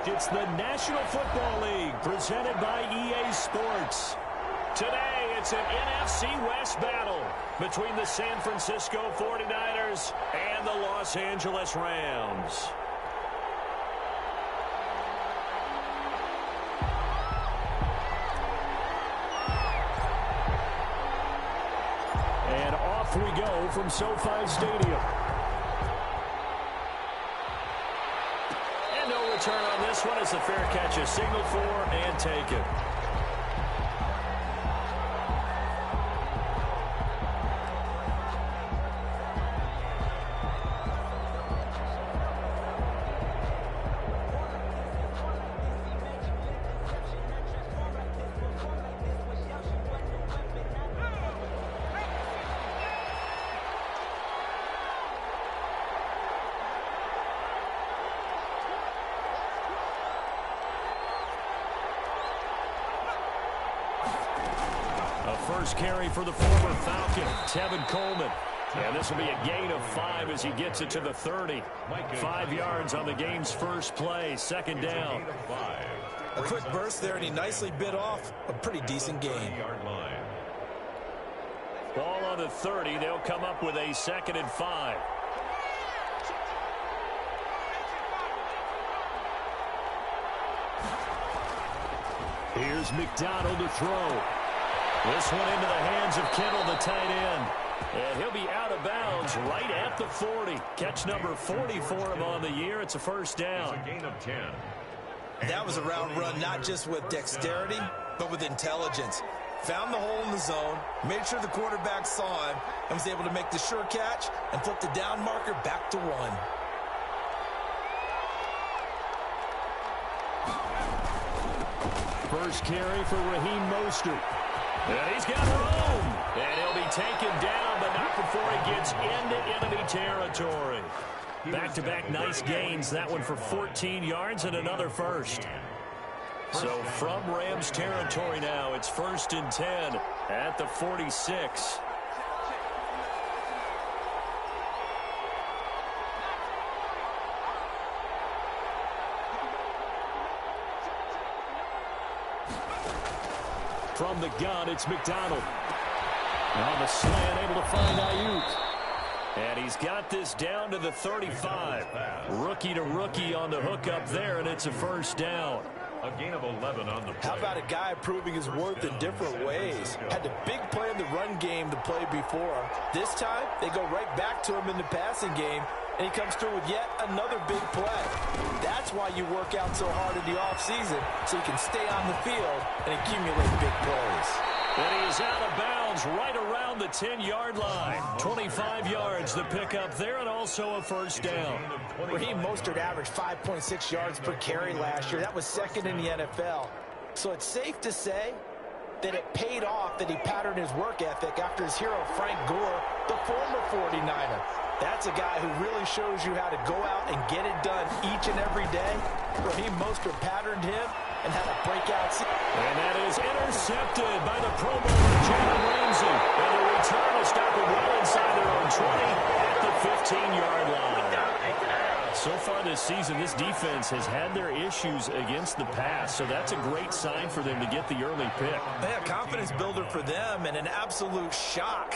It's the National Football League presented by EA Sports. Today, it's an NFC West battle between the San Francisco 49ers and the Los Angeles Rams. And off we go from SoFi Stadium. And no return on this one as the fair catch is signaled for and taken. First carry for the former Falcon, Tevin Coleman. And this will be a gain of 5 as he gets it to the 30. 5 yards on the game's first play, second down. A quick burst there, and he nicely bit off a pretty decent gain. Ball on the 30. They'll come up with a 2nd and 5. Here's McDonald to throw. This one into the hands of Kittle, the tight end. And he'll be out of bounds right at the 40. Catch number 40 for him on the year. It's a first down. It's a gain of 10. That was a route run not just with dexterity, but with intelligence. Found the hole in the zone, made sure the quarterback saw him, and was able to make the sure catch and flip the down marker back to 1. First carry for Raheem Mostert. And he's got room. And he'll be taken down, but not before he gets into enemy territory. Back-to-back nice gains. That one for 14 yards and another first. So from Rams territory now, it's 1st and 10 at the 46. From the gun, it's McDonald. On the slant, able to find Ayuk. And he's got this down to the 35. Rookie to rookie on the hook up there, and it's a first down. A gain of 11 on the play. How about a guy proving his worth in different ways? Had the big play in the run game to play before. This time, they go right back to him in the passing game, and he comes through with yet another big play. That's why you work out so hard in the offseason, so you can stay on the field and accumulate big plays. And he's out of bounds right around the 10-yard line. 25 yards the pickup there, and also a first down. Raheem Mostert averaged 5.6 yards per carry last year. That was 2nd in the NFL. So it's safe to say that it paid off that he patterned his work ethic after his hero Frank Gore, the former 49er. That's a guy who really shows you how to go out and get it done each and every day. Raheem Mostert patterned him and had a breakout season. And that is intercepted by the Pro Bowler Jalen Ramsey. And the return is stopped well inside their own 20 at the 15-yard line. So far this season, this defense has had their issues against the pass, so that's a great sign for them to get the early pick. Yeah, confidence builder for them and an absolute shock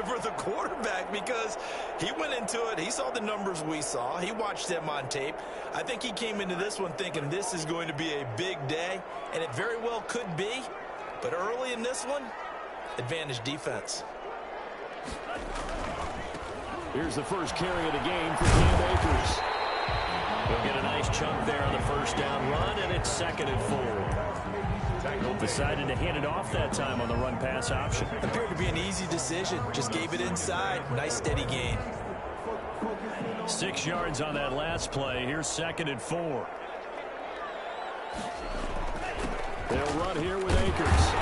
for the quarterback because he went into it. He saw the numbers we saw. He watched them on tape. I think he came into this one thinking this is going to be a big day, and it very well could be. But early in this one, advantage defense. Here's the first carry of the game for Cam Akers. He'll get a nice chunk there on the first down run, and it's 2nd and 4. Decided to hand it off that time on the run-pass option. Appeared to be an easy decision. Just gave it inside. Nice steady gain. 6 yards on that last play. Here's 2nd and 4. They'll run here with Akers.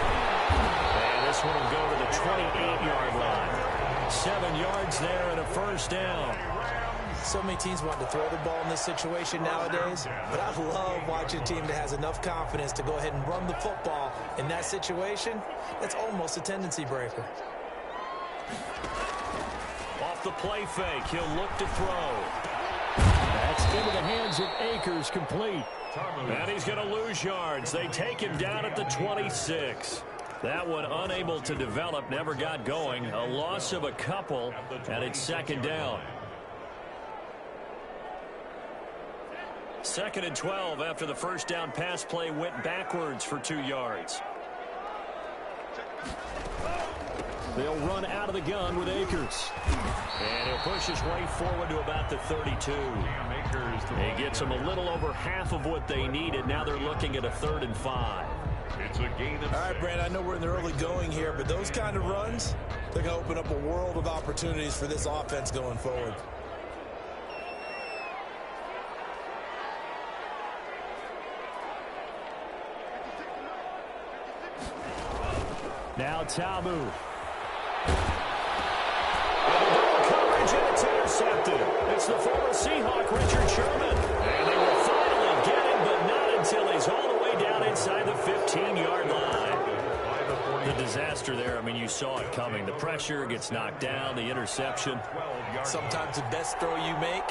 And this one will go to the 28-yard line. 7 yards there and a first down. So many teams want to throw the ball in this situation nowadays, but I love watching a team that has enough confidence to go ahead and run the football in that situation. That's almost a tendency breaker. Off the play fake, he'll look to throw. That's into the hands of Akers, complete. And he's going to lose yards. They take him down at the 26. That one unable to develop, never got going. A loss of a couple, and it's second down. Second and 12 after the first down pass play went backwards for 2 yards. They'll run out of the gun with Akers. And he'll push his way forward to about the 32. He gets them a little over half of what they needed. Now they're looking at a 3rd and 5. It's a gain of 6. All right, Brand, I know we're in the early going here, but those kind of runs, they're going to open up a world of opportunities for this offense going forward. Now Tamu. Coverage, and it's intercepted. It's the former Seahawk, Richard Sherman. And they will finally get him, but not until he's all the way down inside the 15-yard line. The disaster there, I mean, you saw it coming. The pressure gets knocked down, the interception. Sometimes the best throw you make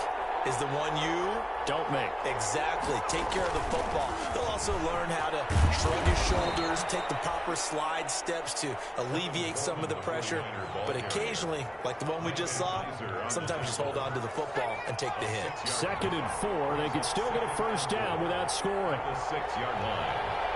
is the one you don't make. Exactly. Take care of the football. They'll also learn how to shrug his shoulders, take the proper slide steps to alleviate some of the pressure. But occasionally, like the one we just saw, sometimes just hold on to the football and take the hit. 2nd and 4. They could still get a first down without scoring. The 6-yard line.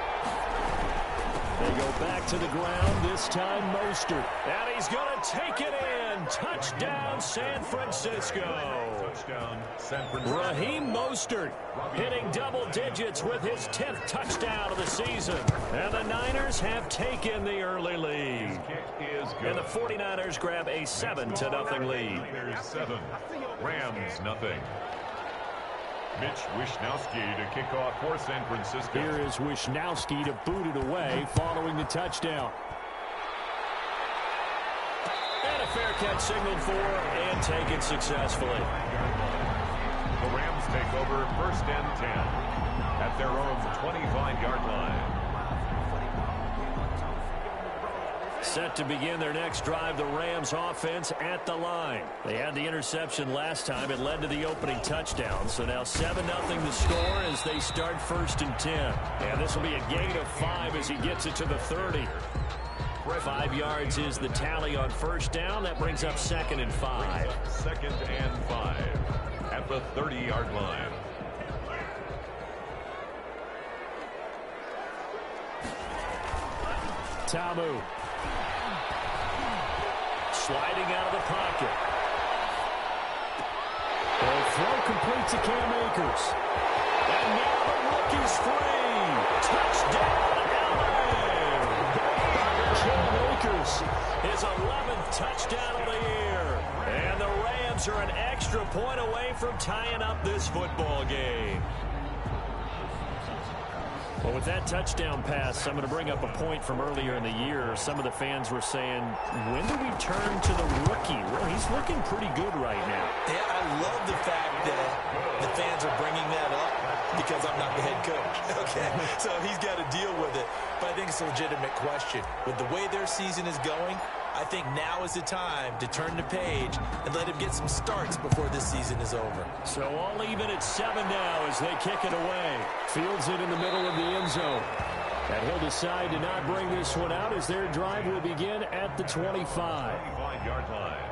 They go back to the ground, this time Mostert. And he's going to take it in. Touchdown, San Francisco. Touchdown, San Francisco. Raheem Mostert hitting double digits with his 10th touchdown of the season. And the Niners have taken the early lead. And the 49ers grab a 7-0 lead. Niners 7, Rams nothing. Mitch Wishnowsky to kick off for San Francisco. Here is Wishnowsky to boot it away following the touchdown. And a fair catch signaled for and taken successfully. The Rams take over 1st and 10 at their own 25-yard line. Set to begin their next drive, the Rams offense at the line. They had the interception last time. It led to the opening touchdown. So now 7-0 the score as they start 1st and 10. And this will be a gain of 5 as he gets it to the 30. 5 yards is the tally on first down. That brings up 2nd and 5. 2nd and 5 at the 30-yard line. Tamu. Sliding out of the pocket. The throw complete to Cam Akers. And now the rookie's free. Touchdown, LA. Cam Akers, his 11th touchdown of the year. And the Rams are an extra point away from tying up this football game. Well, with that touchdown pass, I'm going to bring up a point from earlier in the year. Some of the fans were saying, when do we turn to the rookie? Well, he's looking pretty good right now. Yeah, I love the fact that the fans are bringing that up because I'm not the head coach. Okay, so he's got to deal with it. But I think it's a legitimate question. With the way their season is going, I think now is the time to turn the page and let him get some starts before this season is over. So all even at 7 now as they kick it away. Fields it in the middle of the end zone. And he'll decide to not bring this one out as their drive will begin at the 25. 25-yard line.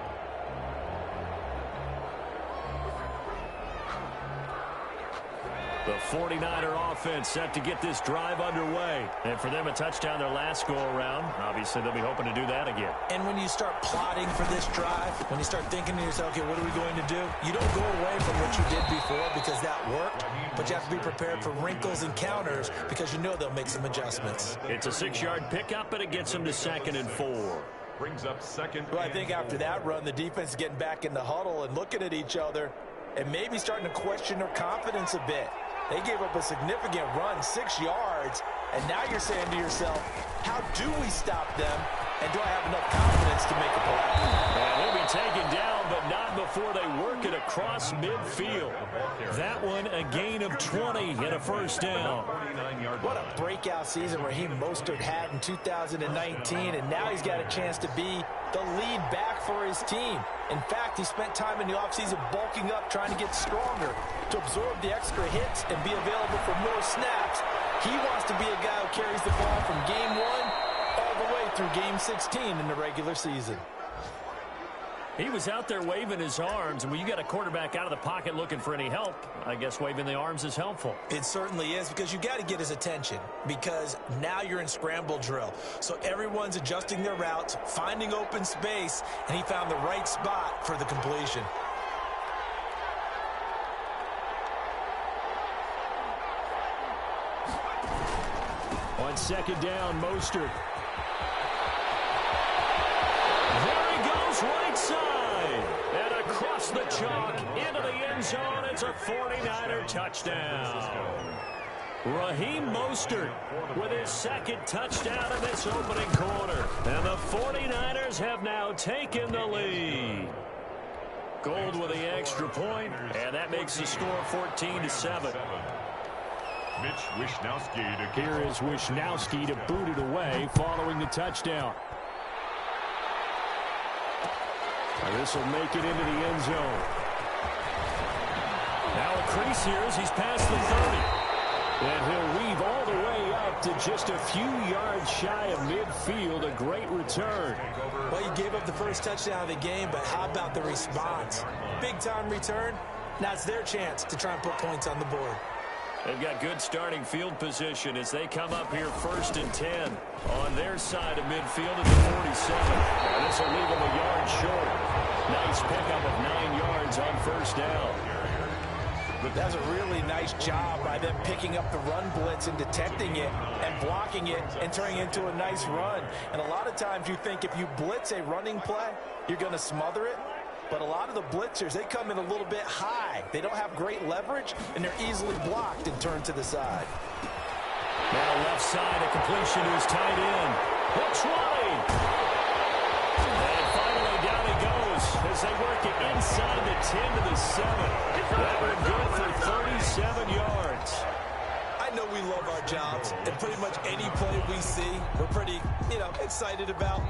The 49er offense set to get this drive underway. And for them, a touchdown their last go-around. Obviously, they'll be hoping to do that again. And when you start plotting for this drive, when you start thinking to yourself, okay, what are we going to do? You don't go away from what you did before because that worked, but you have to be prepared for wrinkles and counters because you know they'll make some adjustments. It's a 6-yard pickup, and it gets them to 2nd and 4. Brings up 2nd. Well, I think after that run, the defense is getting back in the huddle and looking at each other and maybe starting to question their confidence a bit. They gave up a significant run, 6 yards, and now you're saying to yourself, how do we stop them, and do I have enough confidence to make a play? And he'll be taken down, but not before they work it across midfield. That one, a gain of 20 and a first down. What a breakout season Raheem Mostert had in 2019, and now he's got a chance to be the lead back for his team. In fact, he spent time in the offseason bulking up, trying to get stronger to absorb the extra hits and be available for more snaps. He wants to be a guy who carries the ball from game 1 all the way through game 16 in the regular season. He was out there waving his arms, and when you got a quarterback out of the pocket looking for any help, I guess waving the arms is helpful. It certainly is, because you got to get his attention, because now you're in scramble drill. So everyone's adjusting their routes, finding open space, and he found the right spot for the completion. On second down, Mostert. There he goes, right side. And across the chalk, into the end zone. It's a 49er touchdown. Raheem Mostert with his second touchdown in this opening quarter. And the 49ers have now taken the lead. Gold with the extra point, and that makes the score 14-7. Here is Wishnowski to boot it away following the touchdown. And this will make it into the end zone. Now a crease here as he's past the 30. And he'll weave all the way up to just a few yards shy of midfield. A great return. Well, he gave up the first touchdown of the game, but how about the response? Big-time return. Now it's their chance to try and put points on the board. They've got good starting field position as they come up here 1st and 10 on their side of midfield at the 47. And this will leave them a yard short. Nice pickup of 9 yards on first down. That's a really nice job by them picking up the run blitz and detecting it and blocking it and turning it into a nice run. And a lot of times you think if you blitz a running play, you're going to smother it. But a lot of the blitzers, they come in a little bit high. They don't have great leverage, and they're easily blocked and turned to the side. Now left side, a completion to his tight end. Hooks wide. And finally down he goes as they work it inside the 10 to the 7. That would go for 37 yards. I know we love our jobs, and pretty much any play we see, we're pretty, excited about.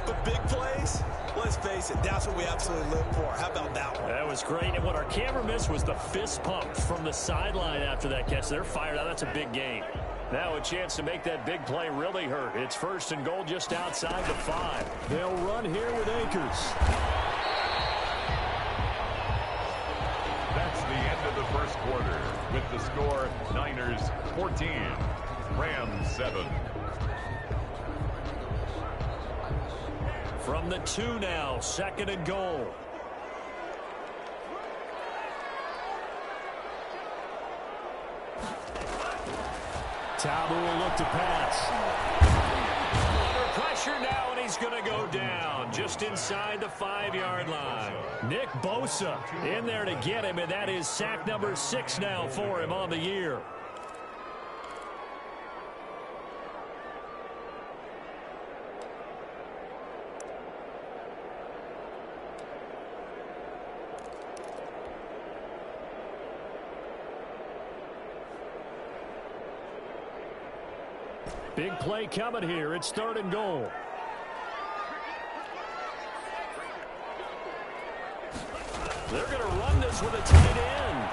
But big plays, let's face it, that's what we absolutely live for. How about that one? That was great. And what our camera missed was the fist pump from the sideline after that catch. They're fired out. That's a big gain. Now a chance to make that big play really hurt. It's 1st and goal just outside the 5. They'll run here with Akers. That's the end of the first quarter with the score Niners 14, Rams 7. From the 2 now, 2nd and goal. Tabu will look to pass. Under pressure now, and he's going to go down just inside the 5-yard line. Nick Bosa in there to get him, and that is sack number 6 now for him on the year. Big play coming here. It's 3rd and goal. They're going to run this with a tight end.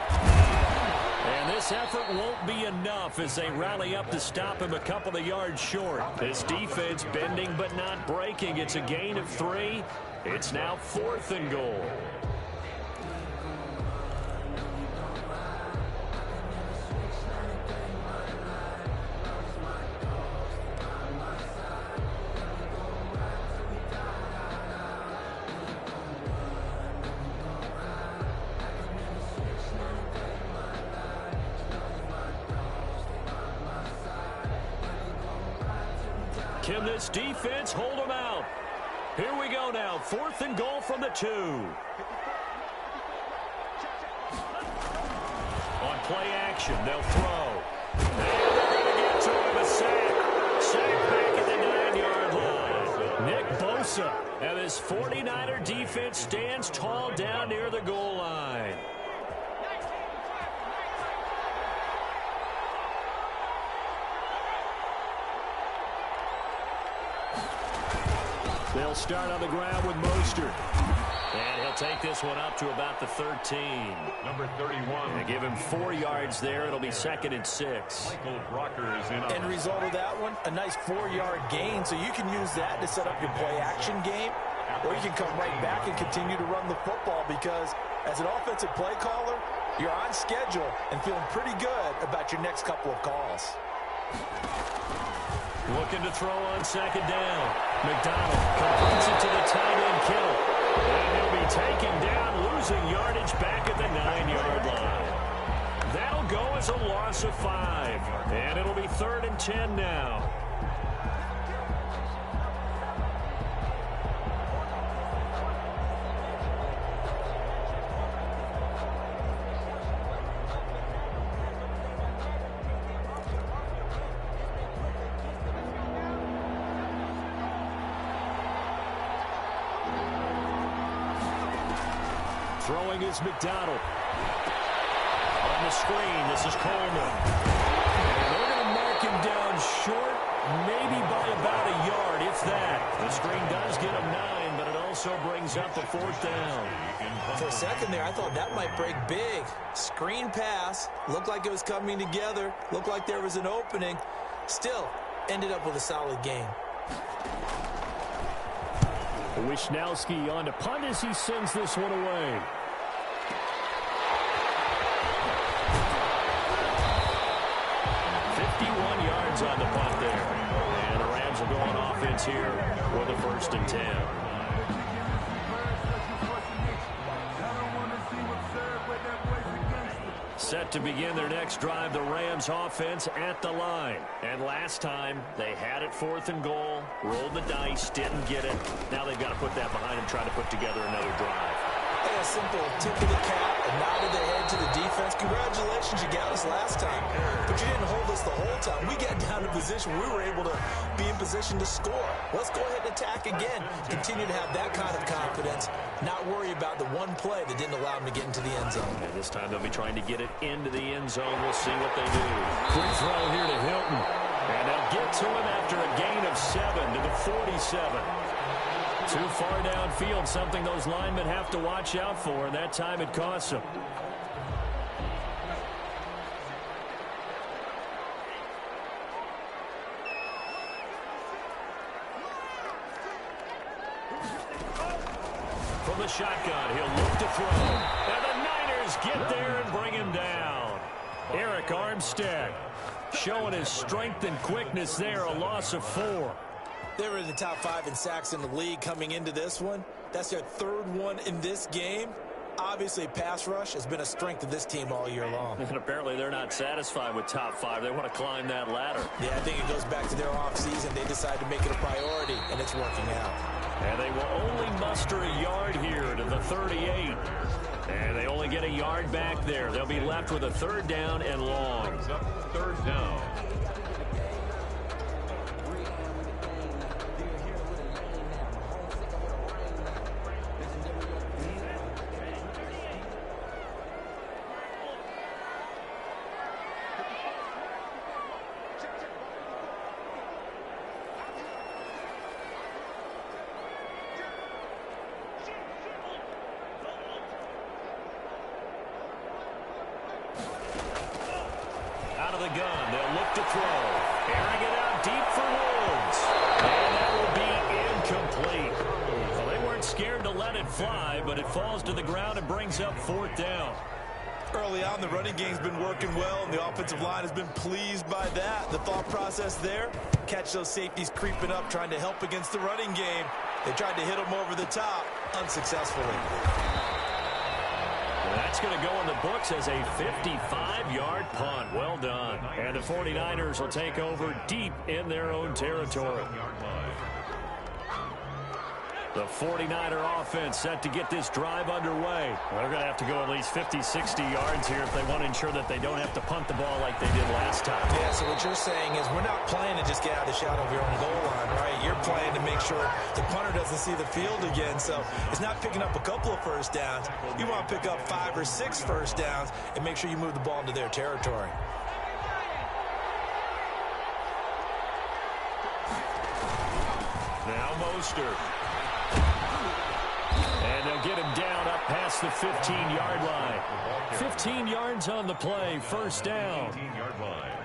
And this effort won't be enough as they rally up to stop him a couple of yards short. This defense bending but not breaking. It's a gain of 3. It's now 4th and goal. Can this defense hold them out? Here we go now. 4th and goal from the 2. On play action, they'll throw. And they're going to get to him. A sack. Sack back at the 9-yard line. Nick Bosa and his 49er defense stands tall down near the goal line. They'll start on the ground with Mostert. And he'll take this one up to about the 13. Number 31. They give him 4 yards there. It'll be 2nd and 6. Michael Brocker is in. End result of that one, a nice 4-yard gain. So you can use that to set up your play-action game, or you can come right back and continue to run the football because as an offensive play caller, you're on schedule and feeling pretty good about your next couple of calls. Looking to throw on 2nd down. McDonald completes it to the tight end, Kittle. And he'll be taken down, losing yardage back at the 9-yard line. That'll go as a loss of 5. And it'll be 3rd and 10 now. Throwing is McDonald. On the screen, this is Coleman. And they're going to mark him down short, maybe by about a yard, if that. The screen does get him 9, but it also brings up a 4th down. For a second there, I thought that might break big. Screen pass, looked like it was coming together, looked like there was an opening. Still, ended up with a solid gain. Wishnowski on to punt as he sends this one away. On the punt there. And the Rams are going offense here with a 1st and 10. Set to begin their next drive, the Rams offense at the line. And last time, they had it 4th and goal, rolled the dice, didn't get it. Now they've got to put that behind them, try to put together another drive. A simple tip of the cap, a nod of the head to the defense. Congratulations, you got us last time, but you didn't hold us the whole time. We got down to position. We were able to be in position to score. Let's go ahead and attack again. Continue to have that kind of confidence, not worry about the one play that didn't allow them to get into the end zone. And this time they'll be trying to get it into the end zone. We'll see what they do. Quick throw here to Hilton. And they'll get to him after a gain of 7 to the 47. Too far downfield, something those linemen have to watch out for, and that time it costs them. From the shotgun, he'll look to throw. And the Niners get there and bring him down. Eric Armstead showing his strength and quickness there, a loss of 4. They were in the top 5 in sacks in the league coming into this one. That's their 3rd one in this game. Obviously, pass rush has been a strength of this team all year long. And apparently they're not satisfied with top 5. They want to climb that ladder. Yeah, I think it goes back to their offseason. They decided to make it a priority, and it's working out. And they will only muster a yard here to the 38. And they only get a yard back there. They'll be left with a 3rd down and long. 3rd down. The gun. They'll look to throw. Airing it out deep for Woods. And that will be incomplete. Well, they weren't scared to let it fly, but it falls to the ground and brings up 4th down. Early on, the running game's been working well, and the offensive line has been pleased by that. The thought process there, catch those safeties creeping up, trying to help against the running game. They tried to hit them over the top, unsuccessfully. That's going to go in the books as a 55-yard punt. Well done. And the 49ers will take over deep in their own territory. The 49er offense set to get this drive underway. They're going to have to go at least 50, 60 yards here if they want to ensure that they don't have to punt the ball like they did last time. Yeah, so what you're saying is we're not playing to just get out of the shadow of your own goal line, right? You're playing to make sure the punter doesn't see the field again. So it's not picking up a couple of first downs. You want to pick up 5 or 6 first downs and make sure you move the ball into their territory. Now Mostert. across the 15-yard line. 15 yards on the play, first down.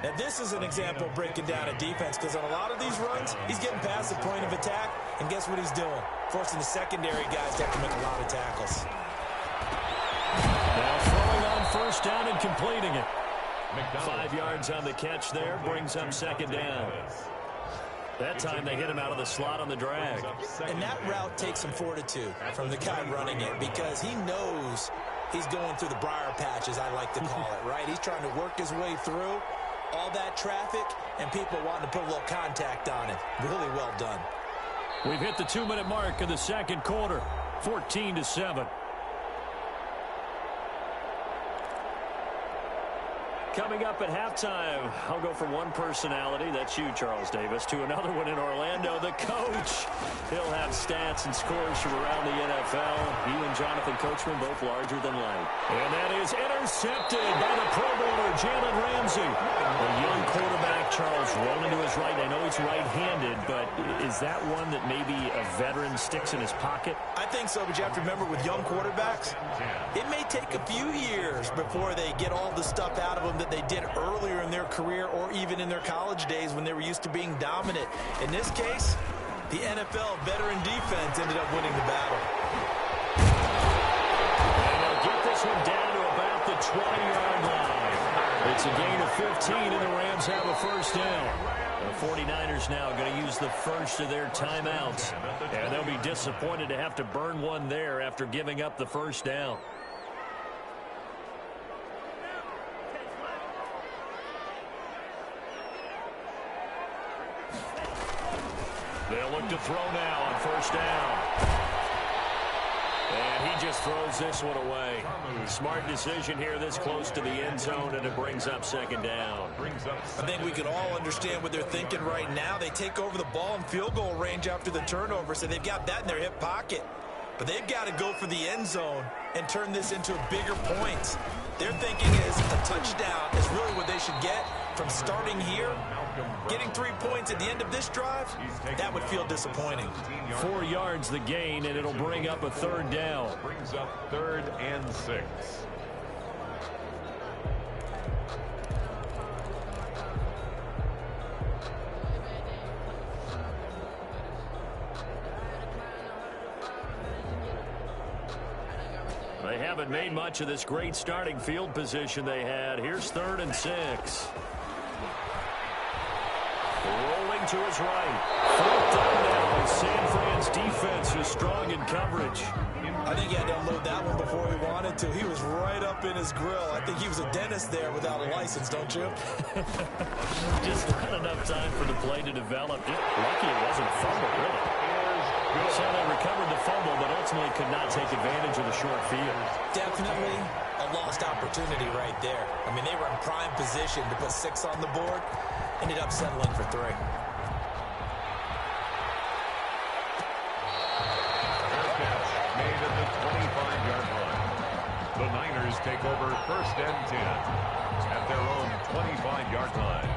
And this is an example of breaking down a defense, because on a lot of these runs, he's getting past the point of attack, and guess what he's doing? Forcing the secondary guys to have to make a lot of tackles. Now throwing on first down and completing it. 5 yards on the catch there, brings up second down. That time they hit him out of the slot on the drag. And that route takes some fortitude from the guy running it, because he knows he's going through the briar patch, as I like to call it, right? He's trying to work his way through all that traffic and people wanting to put a little contact on it. Really well done. We've hit the 2-minute mark in the second quarter, 14-7. Coming up at halftime, I'll go from one personality, that's you, Charles Davis, to another one in Orlando, the coach. He'll have stats and scores from around the NFL. He and Jonathan Coachman both larger than life. And that is intercepted by the Pro Bowler, Jalen Ramsey. A young quarterback, Charles, rolling to his right. I know he's right-handed, but is that one that maybe a veteran sticks in his pocket? I think so, but you have to remember with young quarterbacks, it may take a few years before they get all the stuff out of them that they did earlier in their career or even in their college days when they were used to being dominant. In this case, the NFL veteran defense ended up winning the battle. And they'll get this one down to about the 20-yard line. It's a gain of 15, and the Rams have a first down. The 49ers now going to use the first of their timeouts, and they'll be disappointed to have to burn one there after giving up the first down. They'll look to throw now on first down. And he just throws this one away. Smart decision here this close to the end zone, and it brings up second down. I think we can all understand what they're thinking right now. They take over the ball in field goal range after the turnover, so they've got that in their hip pocket. But they've got to go for the end zone and turn this into a bigger point. Their thinking is a touchdown is really what they should get from starting here. Getting 3 points at the end of this drive, that would feel disappointing. 4 yards the gain, and it'll bring up a third down. Brings up 3rd and 6. They haven't made much of this great starting field position they had. Here's 3rd and 6. Rolling to his right. 4th down now. San Fran's defense is strong in coverage. I think he had to unload that one before he wanted to. He was right up in his grill. I think he was a dentist there without a license, don't you? Just not enough time for the play to develop. Just lucky it wasn't a fumble, really. So they recovered the fumble, but ultimately could not take advantage of the short field. Definitely a lost opportunity right there. I mean, they were in prime position to put 6 on the board. Ended up settling for 3. Made at the 25-yard line. The Niners take over 1st and 10 at their own 25-yard line.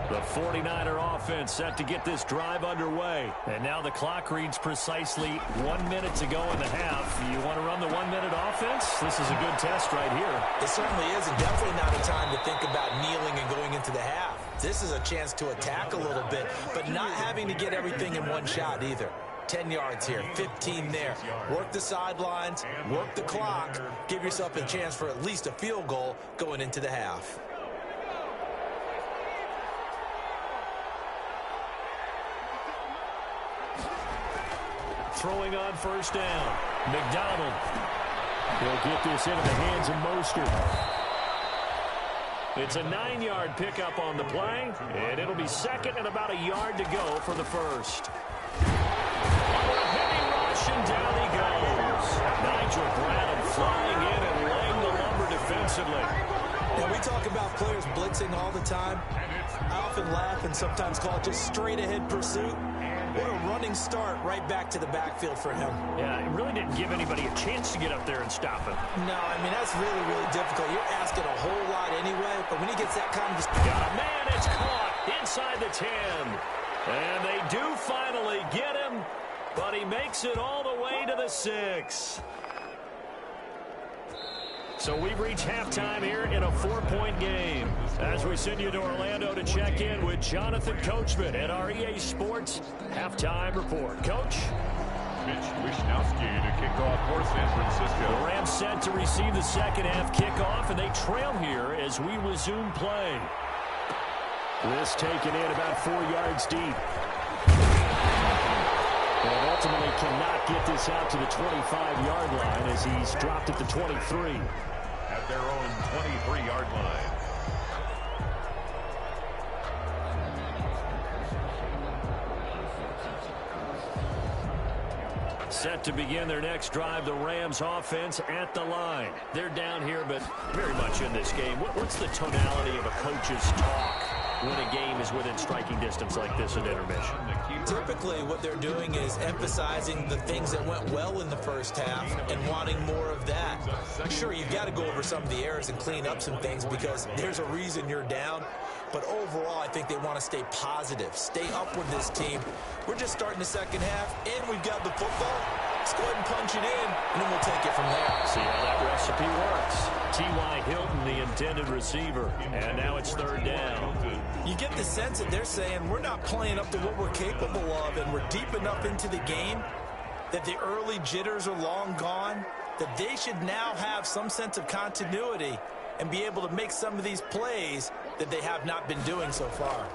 The 49er offense set to get this drive underway. And now the clock reads precisely 1 minute to go in the half. You want to run the 1-minute offense? This is a good test right here. It certainly is, and definitely not a time to think about kneeling and going into the half. This is a chance to attack a little bit, but not having to get everything in one shot either. 10 yards here, 15 there. Work the sidelines, work the clock, give yourself a chance for at least a field goal going into the half. Throwing on first down. McDonald. He'll get this into the hands of Mostert. It's a 9-yard pickup on the play, and it'll be 2nd and about a yard to go for the first. Oh, a heavy rush, and down he goes. Nigel Bradham flying in and laying the lumber defensively. And we talk about players blitzing all the time. I often laugh and sometimes call it just straight-ahead pursuit. What a running start right back to the backfield for him. Yeah, it really didn't give anybody a chance to get up there and stop him. No, I mean, that's really, really difficult. You're asking a whole lot anyway, but when he gets that kind of... Man, it's caught inside the 10. And they do finally but he makes it all the way to the 6. So we've reached halftime here in a 4-point game. As we send you to Orlando to check in with Jonathan Coachman at our EA Sports Halftime Report. Coach? Mitch Wishnowski to kick off for San Francisco. The Rams set to receive the second half kickoff, and they trail here as we resume play. This taken in about 4 yards deep. And ultimately cannot get this out to the 25-yard line as he's dropped at the 23. At their own 23-yard line. Set to begin their next drive, the Rams offense at the line. They're down here, but very much in this game. What's the tonality of a coach's talk when a game is within striking distance like this at intermission? Typically, what they're doing is emphasizing the things that went well in the first half and wanting more of that. Sure, you've got to go over some of the errors and clean up some things because there's a reason you're down. But overall, I think they want to stay positive, stay up with this team. We're just starting the second half, and we've got the football. Let's go ahead and punch it in, and then we'll take it from there. See how that recipe works. T.Y. Hilton, the intended receiver, and now it's third down. You get the sense that they're saying we're not playing up to what we're capable of, and we're deep enough into the game that the early jitters are long gone, that they should now have some sense of continuity and be able to make some of these plays that they have not been doing so far.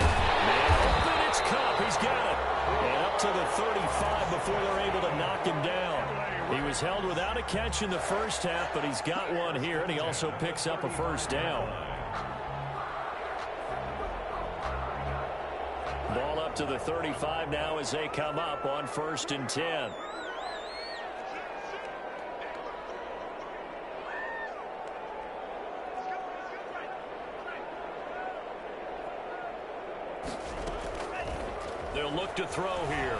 Man open, it's Cup. He's got it. And up to the 35 before they're able to knock him down. He was held without a catch in the first half, but he's got one here, and he also picks up a first down. Ball up to the 35 now as they come up on 1st and 10. They'll look to throw here.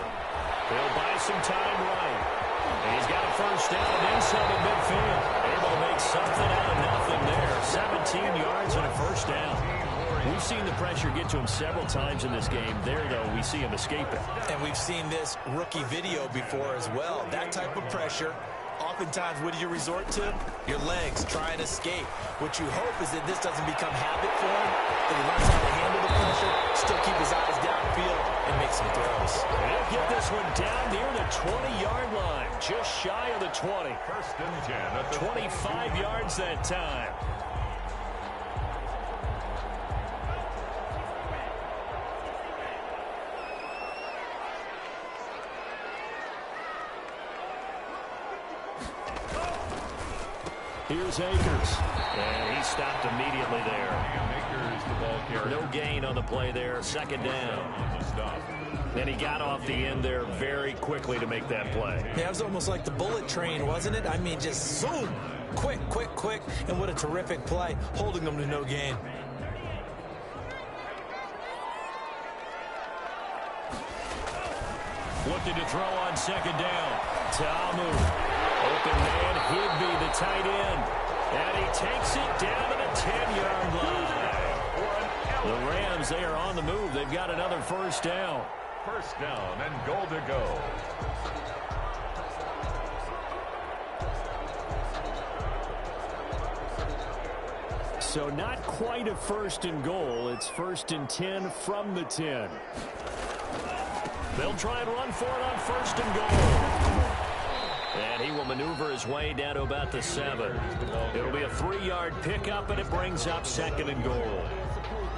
They'll buy some time right. And he's got a first down and then some at midfield. Able to make something out of nothing there. 17 yards and a first down. We've seen the pressure get to him several times in this game. There, though, we see him escape it. And we've seen this rookie video before as well. That type of pressure, oftentimes, what do you resort to? Your legs, try and escape. What you hope is that this doesn't become habit for him, that he learns how to handle the pressure, still keep his eyes downfield, and make some throws. And he'll get this one down near the 20-yard line, just shy of the 20. 1st and 10 at the 25 yards that time. Here's Akers. And he stopped immediately there. Akers, the ball carrier. No gain on the play there. Second down. Then he got off the end there very quickly to make that play. Yeah, it was almost like the bullet train, wasn't it? I mean, just zoom. Quick, quick, quick. And what a terrific play, holding them to no gain. Looking to throw on second down. Tamu. Open man, Higby, the tight end. And he takes it down to the 10-yard line. The Rams, they are on the move. They've got another first down. First down and goal to go. So not quite a 1st and goal. It's 1st and 10 from the 10. They'll try and run for it on 1st and goal. And he will maneuver his way down to about the 7. It'll be a 3-yard pickup, and it brings up 2nd and goal.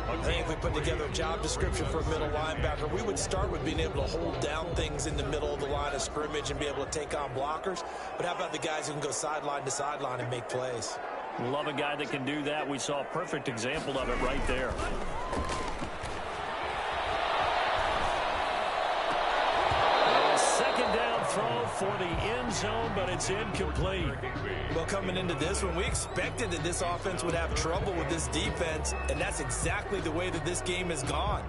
I think if we put together a job description for a middle linebacker, we would start with being able to hold down things in the middle of the line of scrimmage and be able to take on blockers. But how about the guys who can go sideline to sideline and make plays? Love a guy that can do that. We saw a perfect example of it right there. Second down throw for the end zone, but it's incomplete. Well, coming into this one, we expected that this offense would have trouble with this defense, and that's exactly the way that this game has gone.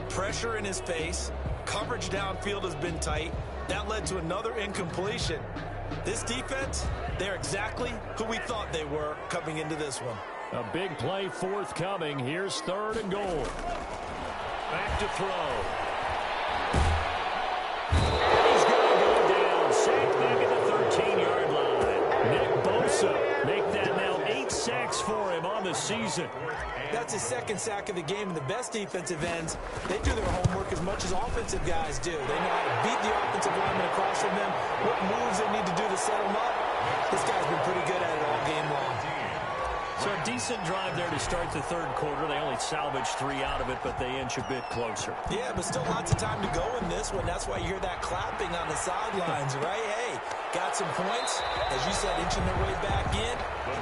Pressure in his face, coverage downfield has been tight. That led to another incompletion. This defense, they're exactly who we thought they were coming into this one. A big play forthcoming. Here's 3rd and goal. Back to throw. sacks for him on the season. That's his second sack of the game, and the best defensive ends, they do their homework as much as offensive guys do. They know how to beat the offensive lineman across from them, what moves they need to do to set them up. This guy's been pretty good at it all game long. So a decent drive there to start the third quarter. They only salvaged 3 out of it, but they inch a bit closer. Yeah, but still lots of time to go in this one. That's why you hear that clapping on the sidelines, right? Hey, got some points. As you said, inching their way back in.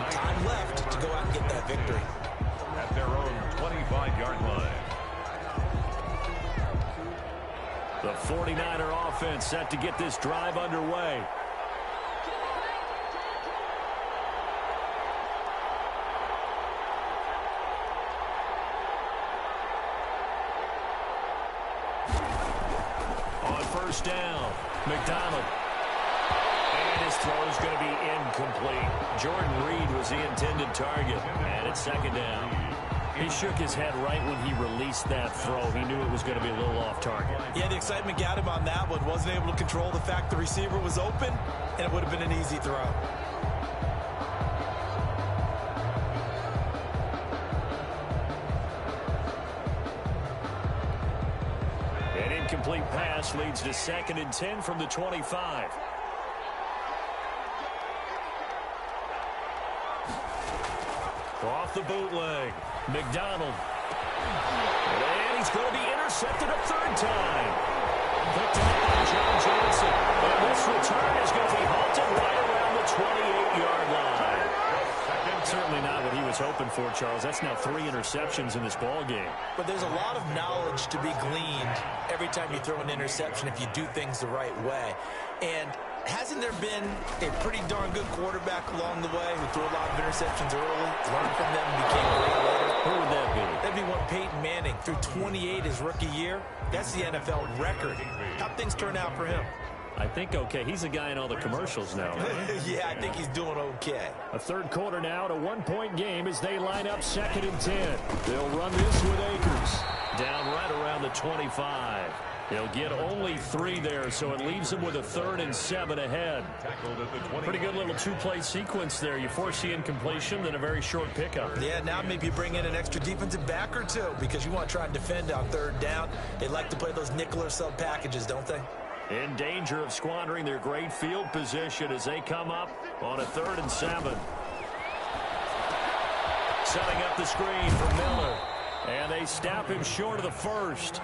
Time left to go out and get that victory. At their own 25-yard line. The 49er offense set to get this drive underway. First down, McDonald. And his throw is going to be incomplete. Jordan Reed was the intended target. And it's second down. He shook his head right when he released that throw. He knew it was going to be a little off target. Yeah, the excitement got him on that one. Wasn't able to control the fact the receiver was open, and it would have been an easy throw. Incomplete pass leads to 2nd and 10 from the 25. Off the bootleg, McDonald. And he's going to be intercepted a third time. Picked up by John Johnson. And this return is going to be halted right around the 28-yard line. Certainly not what he was hoping for, Charles. That's now 3 interceptions in this ball game. But there's a lot of knowledge to be gleaned every time you throw an interception if you do things the right way. And hasn't there been a pretty darn good quarterback along the way who threw a lot of interceptions early, learned from them, and became great later? Who would that be? That'd be one Peyton Manning. Threw 28 his rookie year. That's the NFL record. How'd things turn out for him? I think okay. He's a guy in all the commercials now. Right? Yeah, I think he's doing okay. A third quarter now, a 1-point game as they line up 2nd and 10. They'll run this with Akers. Down right around the 25. He'll get only 3 there, so it leaves him with a 3rd and 7 ahead. Pretty good little 2-play sequence there. You force the incompletion, then a very short pickup. Yeah, now maybe bring in an extra defensive back or two because you want to try and defend on 3rd down. They like to play those nickel or sub packages, don't they? In danger of squandering their great field position as they come up on a 3rd and 7. Setting up the screen for Miller. And they stop him short of the first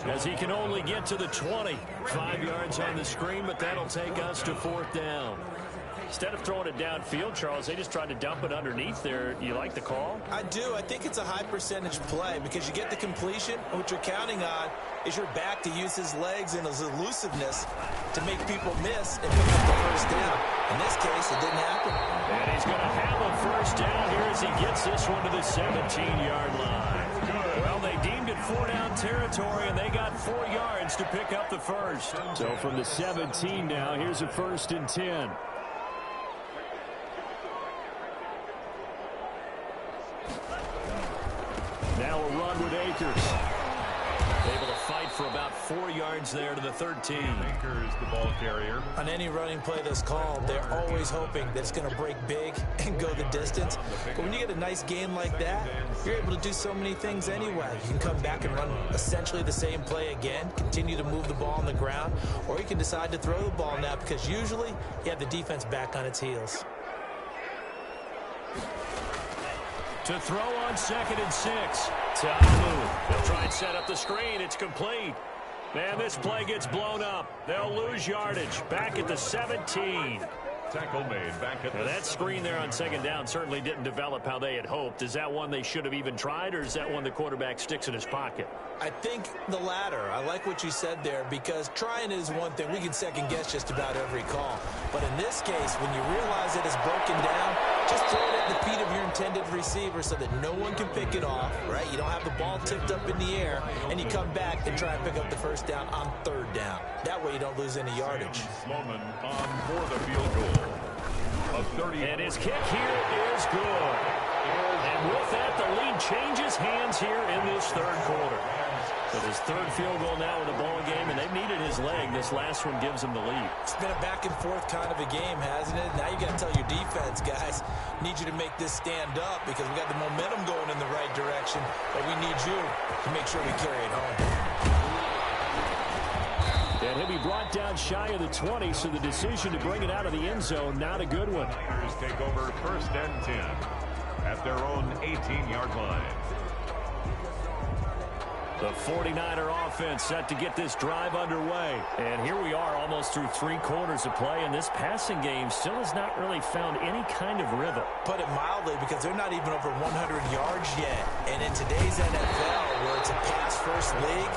as he can only get to the 20. 5 yards on the screen, but that'll take us to 4th down. Instead of throwing it downfield, Charles, they just tried to dump it underneath there. You like the call? I do. I think it's a high percentage play because you get the completion. And what you're counting on is your back to use his legs and his elusiveness to make people miss and pick up the first down. In this case, it didn't happen. And he's going to have a first down here as he gets this one to the 17-yard line. Well, they deemed it 4-down territory, and they got 4 yards to pick up the first. So from the 17 now, here's a 1st and 10. Now a run with Akers. Able to fight for about 4 yards there to the 13. Akers, the ball carrier. On any running play that's called, they're always hoping that it's going to break big and go the distance. But when you get a nice game like that, you're able to do so many things anyway. You can come back and run essentially the same play again, continue to move the ball on the ground, or you can decide to throw the ball now because usually you have the defense back on its heels. To throw on 2nd and 6. Tamu. They'll try and set up the screen. It's complete. And this play gets blown up. They'll lose yardage. Back at the 17. Tackle made back at that screen there on 2nd down certainly didn't develop how they had hoped. Is that one they should have even tried, or is that one the quarterback sticks in his pocket? I think the latter. I like what you said there because trying is one thing. We can second guess just about every call. But in this case, when you realize it is broken down, just throw it at the feet of your intended receiver so that no one can pick it off, right? You don't have the ball tipped up in the air, and you come back and try and pick up the first down on 3rd down. That way you don't lose any yardage. Sloman on for the field goal. And his kick here is good. And with that, the lead changes hands here in this 3rd quarter. With his third field goal now in the ball game, and they've needed his leg. This last one gives them the lead. It's been a back-and-forth kind of a game, hasn't it? Now you got to tell your defense, guys, need you to make this stand up because we got the momentum going in the right direction, but we need you to make sure we carry it home. And he'll be brought down shy of the 20, so the decision to bring it out of the end zone, not a good one. Niners take over first and 10 at their own 18-yard line. The 49er offense set to get this drive underway. And here we are almost through 3 quarters of play, and this passing game still has not really found any kind of rhythm. Put it mildly, because they're not even over 100 yards yet. And in today's NFL, where it's a pass-first league,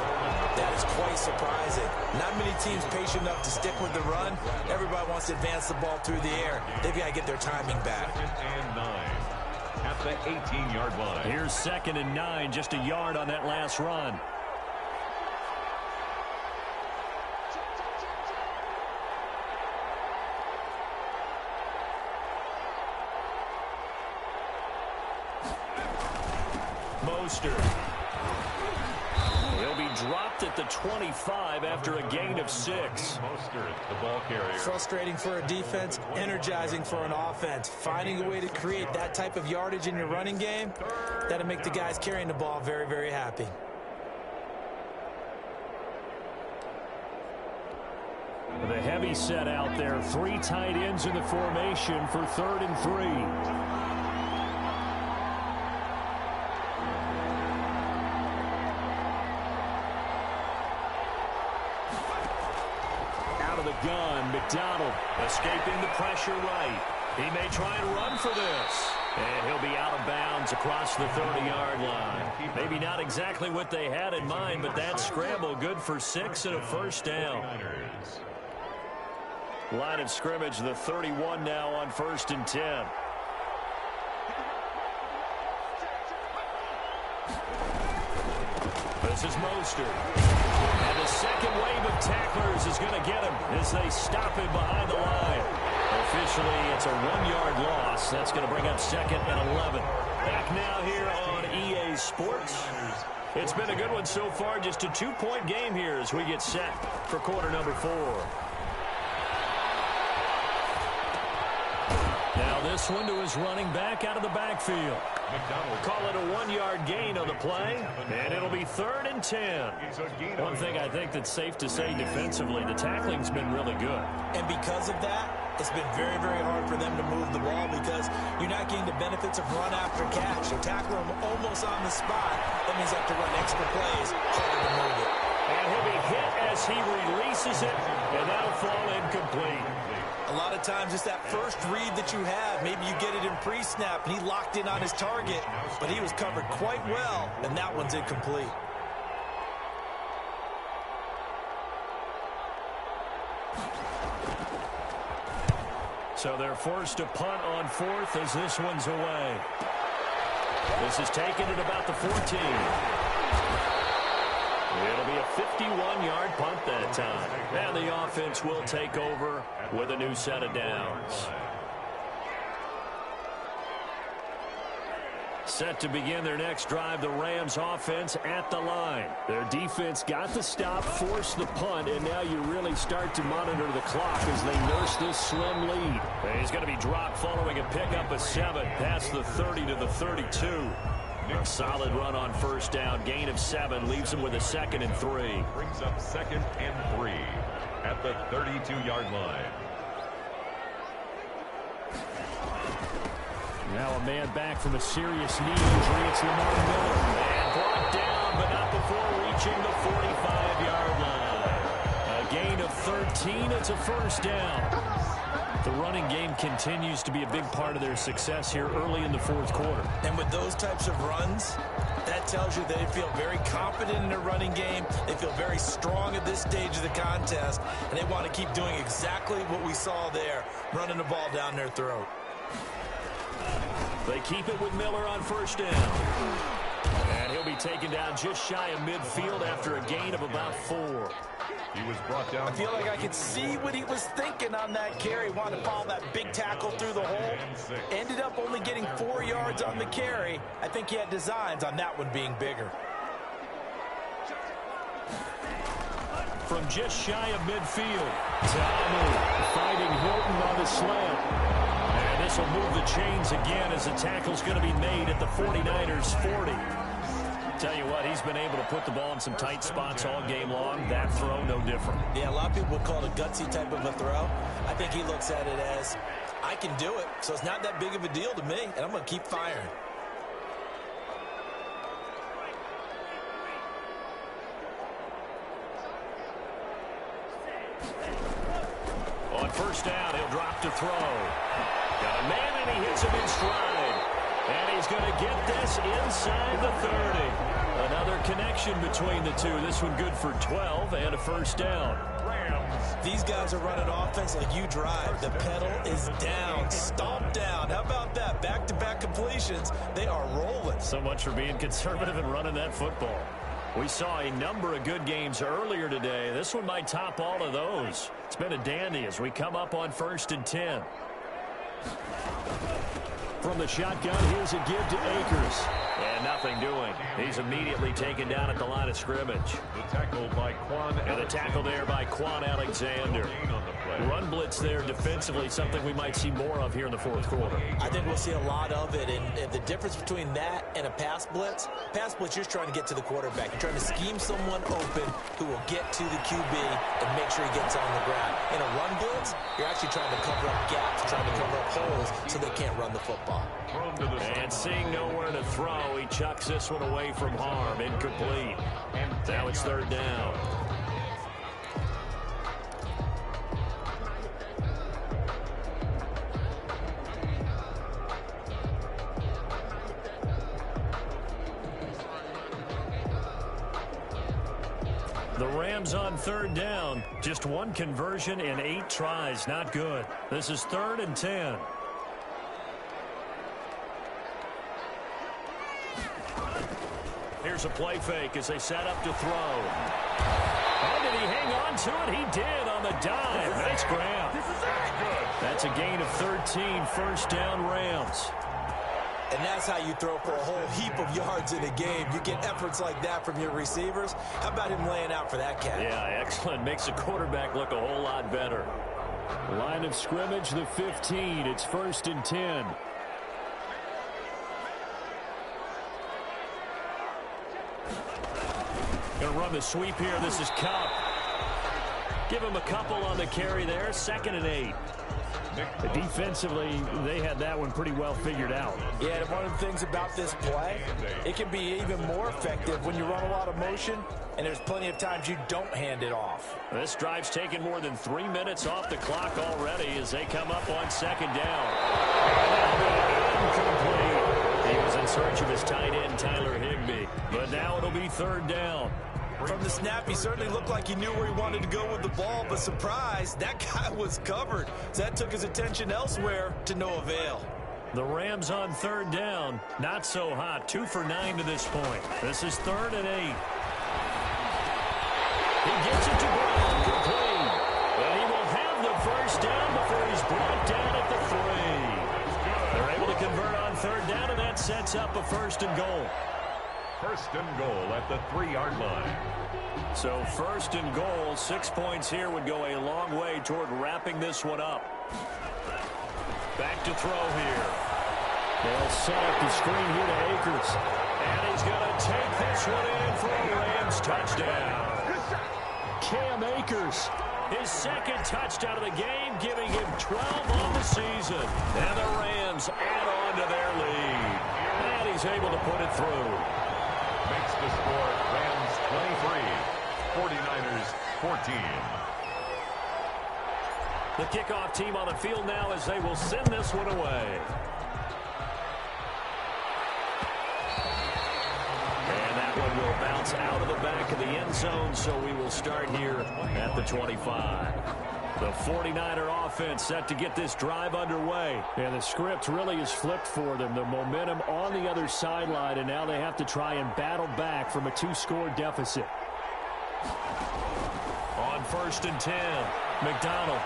that is quite surprising. Not many teams patient enough to stick with the run. Everybody wants to advance the ball through the air. They've got to get their timing back. Second and 9 at the 18-yard line. Here's 2nd and 9, just a yard on that last run. Mostert. He'll be dropped at the 25 after a gain of 6. Mostert, the ball carrier. Frustrating for a defense, energizing for an offense. Finding a way to create that type of yardage in your running game, that'll make the guys carrying the ball very, very happy. The heavy set out there. 3 tight ends in the formation for 3rd and 3. Gun, McDonald escaping the pressure right. He may try and run for this. And he'll be out of bounds across the 30-yard line. Maybe not exactly what they had in mind, but that scramble good for 6 and a first down. Line of scrimmage, the 31 now on 1st and 10. This is Mostert. And the second wave of tacklers is going to get him as they stop him behind the line. Officially, it's a 1-yard loss. That's going to bring up 2nd and 11. Back now here on EA Sports. It's been a good one so far. Just a 2-point game here as we get set for quarter number 4. Now this one to his running back out of the backfield. Call it a 1-yard gain on the play, and it'll be 3rd and 10. One thing I think that's safe to say defensively, the tackling's been really good. And because of that, it's been very, very hard for them to move the ball because you're not getting the benefits of run after catch. You tackle them almost on the spot. That means you have to run extra plays harder to move it. And he'll be hit as he releases it, and that'll fall incomplete. A lot of times it's that first read that you have. Maybe you get it in pre-snap, and he locked in on his target, but he was covered quite well, and that one's incomplete. So they're forced to punt on 4th as this one's away. This is taken at about the 14. It'll be a 51-yard punt that time. And the offense will take over with a new set of downs. Set to begin their next drive, the Rams offense at the line. Their defense got the stop, forced the punt, and now you really start to monitor the clock as they nurse this slim lead. And he's going to be dropped following a pickup of 7 past the 30 to the 32. A solid run on first down, gain of 7, leaves him with a 2nd and 3. Brings up 2nd and 3 at the 32-yard line. Now a man back from a serious knee injury. It's Lamar Miller. And brought down, but not before reaching the 45-yard line. A gain of 13. It's a first down. The running game continues to be a big part of their success here early in the 4th quarter. And with those types of runs, that tells you they feel very confident in their running game. They feel very strong at this stage of the contest, and they want to keep doing exactly what we saw there, running the ball down their throat. They keep it with Miller on first down. And he'll be taken down just shy of midfield after a gain of about 4. He was brought down. I feel like I could see what he was thinking on that carry. Wanted to follow that big tackle through the hole. Ended up only getting 4 yards on the carry. I think he had designs on that one being bigger. from just shy of midfield. Tommy fighting Hilton on the slant. And this will move the chains again as the tackle's going to be made at the 49ers 40. Tell you what, he's been able to put the ball in some tight spots all game long. That throw, no different. Yeah, a lot of people would call it a gutsy type of a throw. I think he looks at it as, I can do it, so it's not that big of a deal to me, and I'm going to keep firing. On first down, he'll drop to throw. Got a man, and he hits him in stride. And he's going to get this inside the 30. Another connection between the two. This one good for 12 and a first down. These guys are running offense like you drive. The pedal is down, stomp down. How about that? Back-to-back completions. They are rolling. So much for being conservative and running that football. We saw a number of good games earlier today. This one might top all of those. It's been a dandy as we come up on 1st and 10. From the shotgun, here's a give to Akers. And nothing doing. He's immediately taken down at the line of scrimmage. The tackle by Quan. And the tackle there by Quan Alexander. Run blitz there defensively, something we might see more of here in the fourth quarter. I think we'll see a lot of it. And the difference between that and a pass blitz, you're trying to get to the quarterback. You're trying to scheme someone open who will get to the QB and make sure he gets on the ground. In a run blitz, you're actually trying to cover up gaps, trying to cover up holes so they can't run the football. And seeing nowhere to throw, he chucks this one away from harm. Incomplete. Now it's third down. The Rams on third down. Just one conversion in 8 tries. Not good. This is 3rd and 10. Here's a play fake as they set up to throw. Oh, did he hang on to it? He did on the dive. Nice grab. That's a gain of 13, first down Rams. And that's how you throw for a whole heap of yards in a game. You get efforts like that from your receivers. How about him laying out for that cat? Yeah, excellent. Makes the quarterback look a whole lot better. Line of scrimmage, the 15. It's 1st and 10. Going to run the sweep here. This is Cup. Give him a couple on the carry there. 2nd and 8. Defensively, they had that one pretty well figured out. Yeah, and one of the things about this play, it can be even more effective when you run a lot of motion, and there's plenty of times you don't hand it off. This drive's taken more than 3 minutes off the clock already as they come up on 2nd down. Incomplete. He was in search of his tight end, Tyler Higbee. But now it'll be 3rd down. From the snap, he certainly looked like he knew where he wanted to go with the ball, but surprise, that guy was covered. So that took his attention elsewhere to no avail. The Rams on 3rd down. Not so hot. 2 for 9 to this point. This is 3rd and 8. He gets it to Brown, complete. And he will have the first down before he's brought down at the 3. They're able to convert on 3rd down, and that sets up a 1st and goal. 1st and goal at the 3-yard line. So 1st and goal, 6 points here would go a long way toward wrapping this one up. Back to throw here. They'll set up the screen here to Akers. And he's going to take this one in for a Rams touchdown. Cam Akers, his 2nd touchdown of the game, giving him 12 on the season. And the Rams add on to their lead. And he's able to put it through. Makes the score Rams 23, 49ers 14. The kickoff team on the field now as they will send this one away. And that one will bounce out of the back of the end zone, so we will start here at the 25. The 49er offense set to get this drive underway. And the script really is flipped for them. The momentum on the other sideline, and now they have to try and battle back from a 2-score deficit. On 1st and 10, McDonald.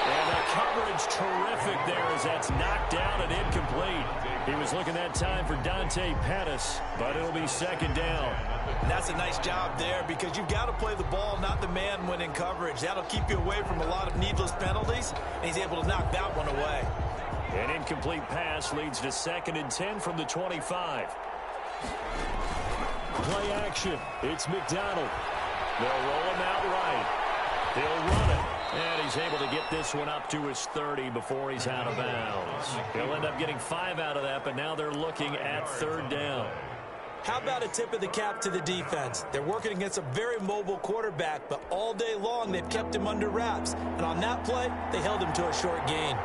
And the coverage terrific there as that's knocked down and incomplete. He was looking that time for Dante Pettis, but it'll be second down. And that's a nice job there because you've got to play the ball, not the man when in coverage. That'll keep you away from a lot of needless penalties, and he's able to knock that one away. An incomplete pass leads to 2nd and 10 from the 25. Play action. It's McDonald. They'll roll him out right. He'll run it. And he's able to get this one up to his 30 before he's out of bounds. He'll end up getting 5 out of that, but now they're looking at 3rd down. How about a tip of the cap to the defense? They're working against a very mobile quarterback, but all day long they've kept him under wraps. And on that play, they held him to a short gain.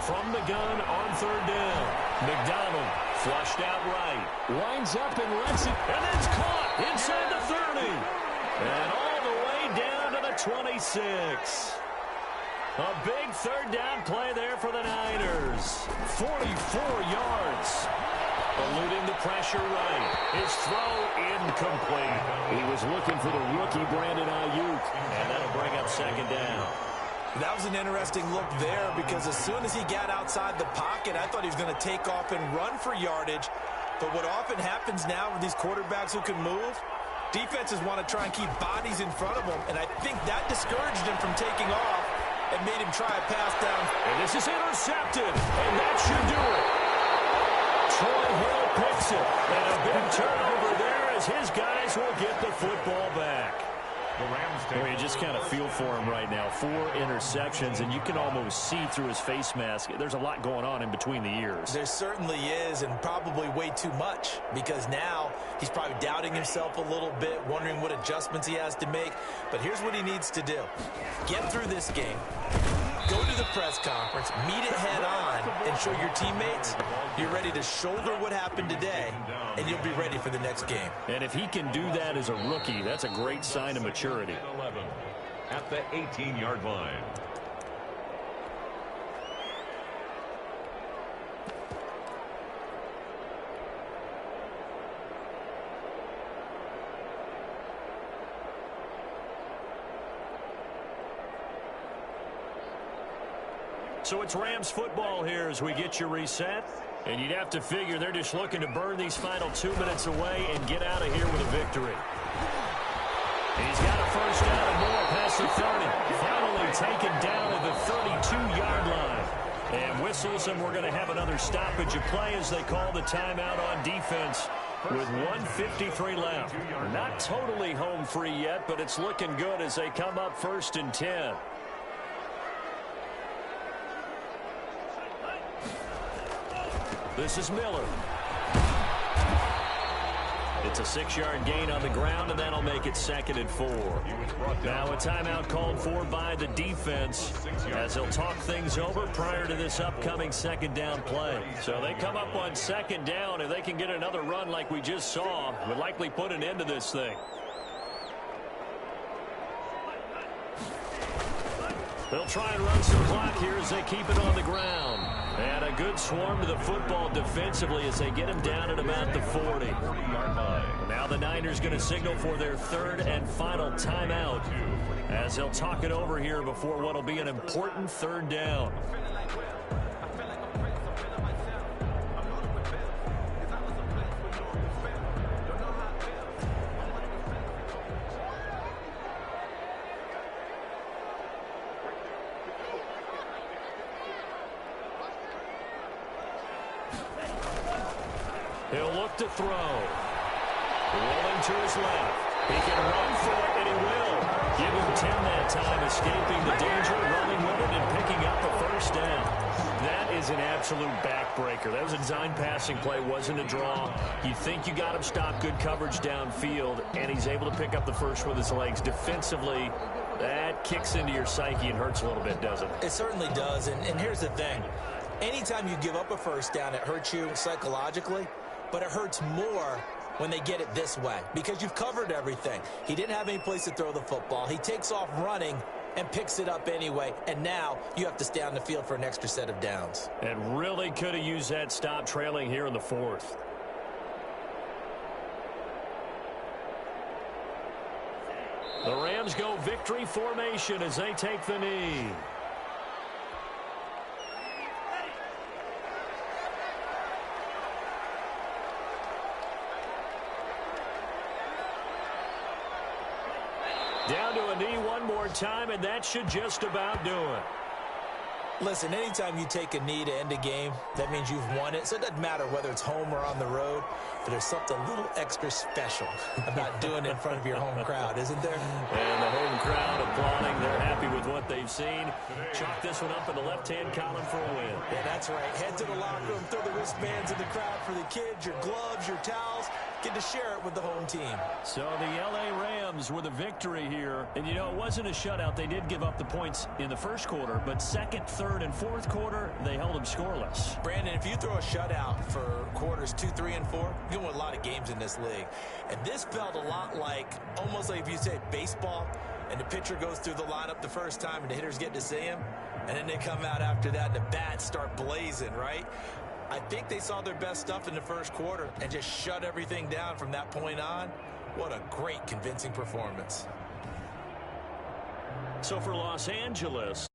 From the gun on 3rd down. McDonald flushed out right. Winds up and lets it. And it's caught inside the 30. And all the way down to the 26. A big 3rd down play there for the Niners. 44 yards. Eluding the pressure right. His throw incomplete. He was looking for the rookie Brandon Ayuk. And that'll bring up 2nd down. That was an interesting look there because as soon as he got outside the pocket, I thought he was going to take off and run for yardage. But what often happens now with these quarterbacks who can move, defenses want to try and keep bodies in front of them, and I think that discouraged him from taking off and made him try a pass down. And this is intercepted, and that should do it. Troy Hill picks it, and a big turnover there as his guys will get the football back. Well, you just kind of feel for him right now. 4 interceptions, and you can almost see through his face mask. There's a lot going on in between the ears. There certainly is, and probably way too much, because now he's probably doubting himself a little bit, wondering what adjustments he has to make. But here's what he needs to do. Get through this game. Go to the press conference, meet it head on, and show your teammates you're ready to shoulder what happened today, and you'll be ready for the next game. And if he can do that as a rookie, that's a great sign of maturity. 11 at the 18-yard line. So it's Rams football here as we get you reset. And you'd have to figure they're just looking to burn these final 2 minutes away and get out of here with a victory. He's got a 1st down and more past the 30. Finally taken down at the 32-yard line. And whistles, and we're going to have another stoppage of play as they call the timeout on defense with 1:53 left. Not totally home free yet, but it's looking good as they come up 1st and 10. This is Miller. It's a 6-yard gain on the ground, and that'll make it 2nd and 4. Now a timeout called for by the defense as they'll talk things over prior to this upcoming 2nd down play. So they come up on 2nd down. If they can get another run like we just saw, would likely put an end to this thing. They'll try and run some clock here as they keep it on the ground. And a good swarm to the football defensively as they get him down at about the 40. Now the Niners going to signal for their 3rd and final timeout as they'll talk it over here before what will be an important 3rd down. He'll look to throw. Rolling to his left. He can run for it, and he will. Give him 10 that time, escaping the danger, running with it, and picking up a 1st down. That is an absolute backbreaker. That was a design passing play, wasn't a draw. You think you got him stopped, good coverage downfield, and he's able to pick up the first with his legs. Defensively, that kicks into your psyche and hurts a little bit, doesn't it? It certainly does, and here's the thing. Anytime you give up a 1st down, it hurts you psychologically. But it hurts more when they get it this way because you've covered everything. He didn't have any place to throw the football. He takes off running and picks it up anyway, and now you have to stay on the field for an extra set of downs. And really could have used that stop trailing here in the 4th. The Rams go victory formation as they take the knee. Down to a knee one more time, and that should just about do it. Listen, anytime you take a knee to end a game, that means you've won it. So it doesn't matter whether it's home or on the road, but there's something a little extra special about doing it in front of your home crowd, isn't there? And the home crowd applauding. They're happy with what they've seen. Chalk this one up in the left-hand column for a win. Yeah, that's right. Head to the locker room, throw the wristbands in the crowd for the kids, your gloves, your towels. Get to share it with the home team. So the L.A. Rams with a victory here. And, you know, it wasn't a shutout. They did give up the points in the first quarter, but second, third, and fourth quarter, they held them scoreless. Brandon, if you throw a shutout for quarters 2, 3, and 4, you can win a lot of games in this league. And this felt a lot like, almost like if you say baseball, and the pitcher goes through the lineup the first time, and the hitters get to see him, and then they come out after that, and the bats start blazing, right? I think they saw their best stuff in the first quarter and just shut everything down from that point on. What a great, convincing performance. So for Los Angeles,